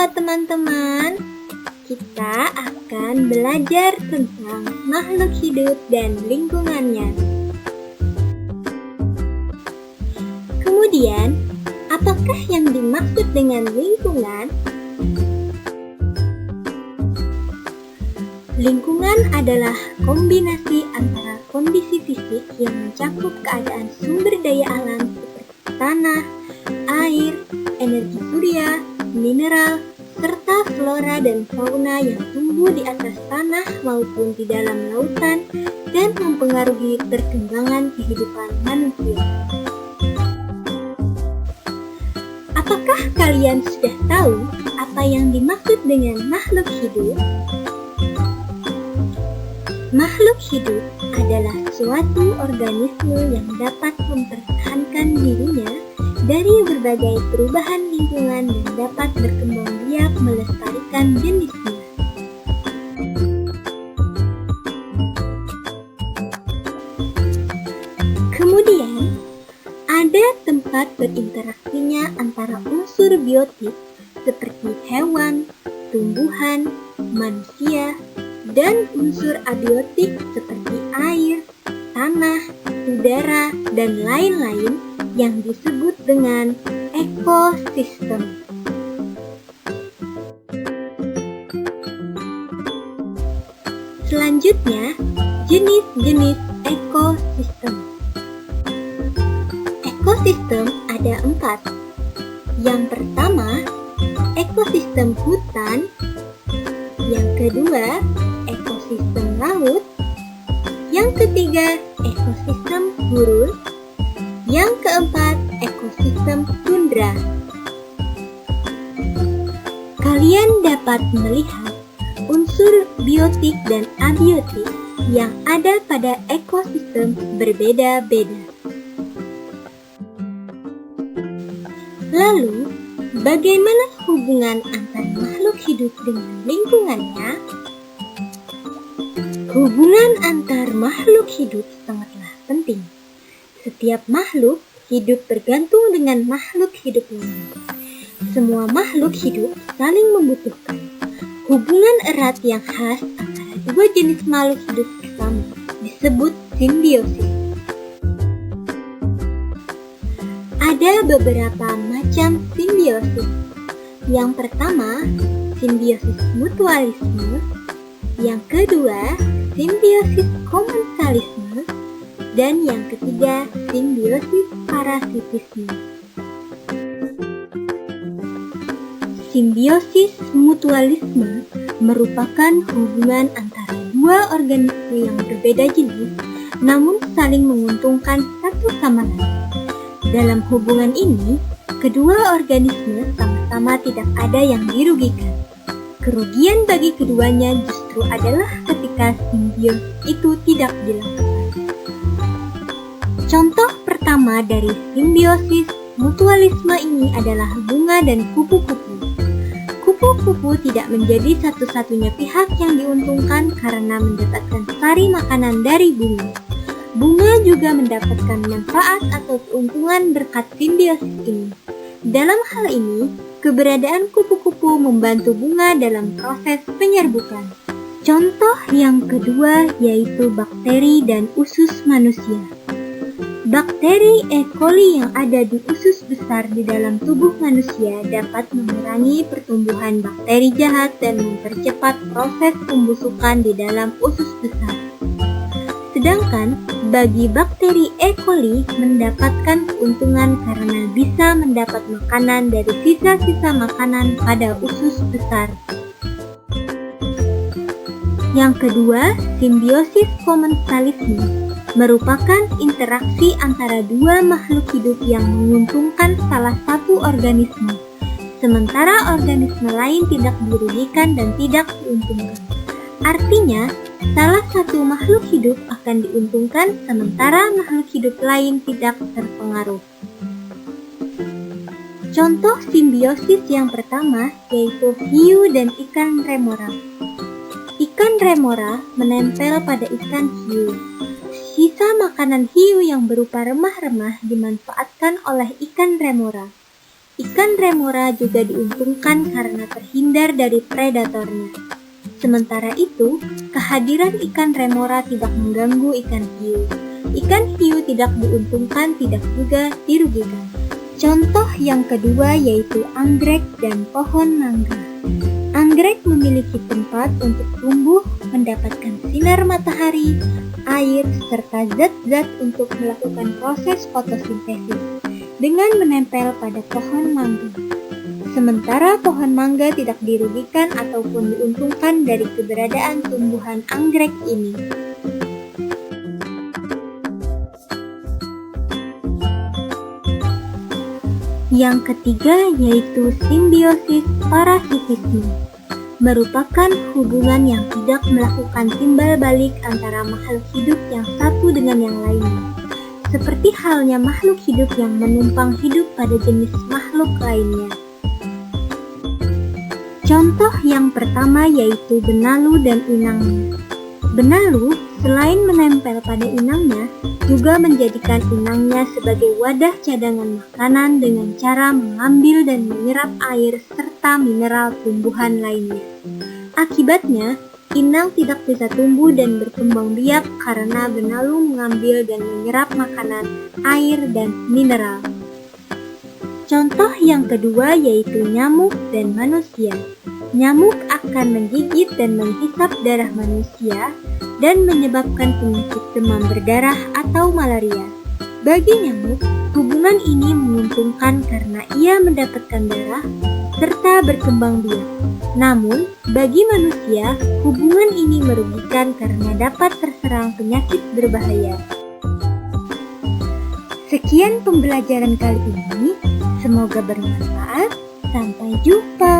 Halo teman-teman, kita akan belajar tentang makhluk hidup dan lingkungannya. Kemudian, apakah yang dimaksud dengan lingkungan? Lingkungan adalah kombinasi antara kondisi fisik yang mencakup keadaan sumber daya alam seperti tanah, air, energi surya, mineral, serta flora dan fauna yang tumbuh di atas tanah maupun di dalam lautan dan mempengaruhi perkembangan kehidupan manusia. Apakah kalian sudah tahu apa yang dimaksud dengan makhluk hidup? Makhluk hidup adalah suatu organisme yang dapat mempertahankan dirinya dari berbagai perubahan lingkungan dan dapat berkembang biak melestarikan jenisnya. Kemudian, ada tempat berinteraksinya antara unsur biotik seperti hewan, tumbuhan, manusia, dan unsur abiotik seperti air, tanah, udara, dan lain-lain yang disebut dengan ekosistem. Selanjutnya, jenis-jenis ekosistem. Ekosistem ada 4. Yang pertama, ekosistem hutan. Yang kedua, ekosistem laut. Yang ketiga, ekosistem gurun. Yang keempat, ekosistem tundra. Kalian dapat melihat unsur biotik dan abiotik yang ada pada ekosistem berbeda-beda. Lalu, bagaimana hubungan antara makhluk hidup dengan lingkungannya? Hubungan antar makhluk hidup sangatlah penting. Setiap makhluk hidup bergantung dengan makhluk hidup lain. Semua makhluk hidup saling membutuhkan. Hubungan erat yang khas antara dua jenis makhluk hidup bersama disebut simbiosis. Ada beberapa macam simbiosis. Yang pertama, simbiosis mutualisme. Yang kedua, simbiosis komensalisme. Dan yang ketiga, simbiosis parasitisme. Simbiosis mutualisme merupakan hubungan antara dua organisme yang berbeda jenis, namun saling menguntungkan satu sama lain. Dalam hubungan ini, kedua organisme sama-sama tidak ada yang dirugikan. Kerugian bagi keduanya justru adalah ketika simbiosis itu tidak dilakukan. Contoh pertama dari simbiosis mutualisme ini adalah bunga dan kupu-kupu. Kupu-kupu tidak menjadi satu-satunya pihak yang diuntungkan karena mendapatkan sari makanan dari bunga. Bunga juga mendapatkan manfaat atau keuntungan berkat simbiosis ini. Dalam hal ini, keberadaan kupu-kupu membantu bunga dalam proses penyerbukan. Contoh yang kedua yaitu bakteri dan usus manusia. Bakteri E. coli yang ada di usus besar di dalam tubuh manusia dapat mengurangi pertumbuhan bakteri jahat dan mempercepat proses pembusukan di dalam usus besar. Sedangkan bagi bakteri E. coli mendapatkan keuntungan karena bisa mendapat makanan dari sisa-sisa makanan pada usus besar. Yang kedua, simbiosis komensalisme merupakan interaksi antara dua makhluk hidup yang menguntungkan salah satu organisme, sementara organisme lain tidak dirugikan dan tidak diuntungkan. Artinya, salah satu makhluk hidup akan diuntungkan sementara makhluk hidup lain tidak terpengaruh. Contoh simbiosis yang pertama yaitu hiu dan ikan remora. Ikan remora menempel pada ikan hiu. Sisa makanan hiu yang berupa remah-remah dimanfaatkan oleh ikan remora. Ikan remora juga diuntungkan karena terhindar dari predatornya. Sementara itu, kehadiran ikan remora tidak mengganggu ikan hiu. Ikan hiu tidak diuntungkan, tidak juga dirugikan. Contoh yang kedua yaitu anggrek dan pohon mangga. Anggrek memiliki tempat untuk tumbuh, mendapatkan sinar matahari, air, serta zat-zat untuk melakukan proses fotosintesis dengan menempel pada pohon mangga. Sementara pohon mangga tidak dirugikan ataupun diuntungkan dari keberadaan tumbuhan anggrek ini. Yang ketiga yaitu simbiosis parasitisme, merupakan hubungan yang tidak melakukan timbal balik antara makhluk hidup yang satu dengan yang lainnya, seperti halnya makhluk hidup yang menumpang hidup pada jenis makhluk lainnya. Contoh yang pertama yaitu benalu dan inangnya. Benalu selain menempel pada inangnya, juga menjadikan inangnya sebagai wadah cadangan makanan dengan cara mengambil dan menyerap air serta mineral tumbuhan lainnya. Akibatnya, inang tidak bisa tumbuh dan berkembang biak karena benalu mengambil dan menyerap makanan, air, dan mineral. Contoh yang kedua yaitu nyamuk dan manusia. Nyamuk akan menggigit dan menghisap darah manusia dan menyebabkan penyakit demam berdarah atau malaria. Bagi nyamuk, hubungan ini menguntungkan karena ia mendapatkan darah serta berkembang biak. Namun, bagi manusia, hubungan ini merugikan karena dapat terserang penyakit berbahaya. Sekian pembelajaran kali ini, semoga bermanfaat. Sampai jumpa.